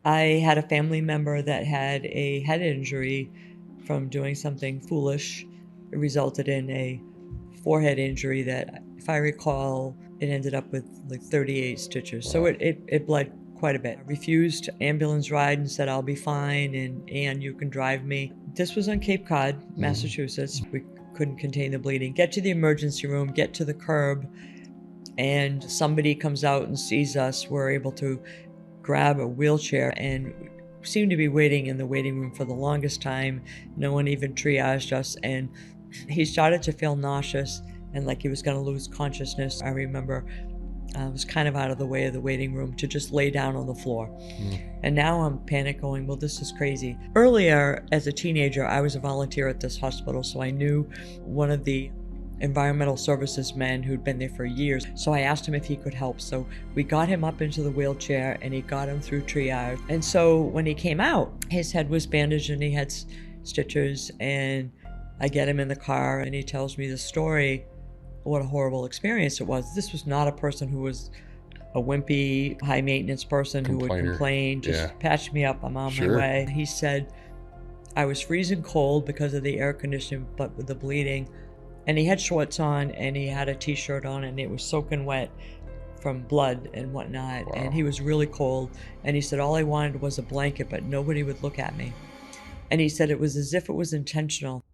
I had a family member that had a head injury from doing something foolish. It resulted in a forehead injury that, if I recall, it ended up with like 38 stitches. Wow. So it bled quite a bit. I refused ambulance ride and said, I'll be fine, and you can drive me. This was on Cape Cod, Massachusetts. We couldn't contain the bleeding. Get to the emergency room, get to the curb, and somebody comes out and sees us. We're able to grab a wheelchair and seemed to be waiting in the waiting room for the longest time. No one even triaged us, and he started to feel nauseous and like he was going to lose consciousness. I remember I was kind of out of the way of the waiting room to just lay down on the floor. And now I'm panic going, well, this is crazy. Earlier, as a teenager, I was a volunteer at this hospital, so I knew one of the environmental services men who'd been there for years. So I asked him if he could help. So we got him up into the wheelchair and he got him through triage. And so when he came out, his head was bandaged and he had stitches, and I get him in the car and he tells me the story. What a horrible experience it was. This was not a person who was a wimpy, high maintenance person who would complain, just patch me up, I'm on my way. He said, I was freezing cold because of the air conditioning, but with the bleeding. And he had shorts on and he had a t-shirt on and it was soaking wet from blood and whatnot. Wow. And he was really cold. And he said, all I wanted was a blanket, but nobody would look at me. And he said it was as if it was intentional.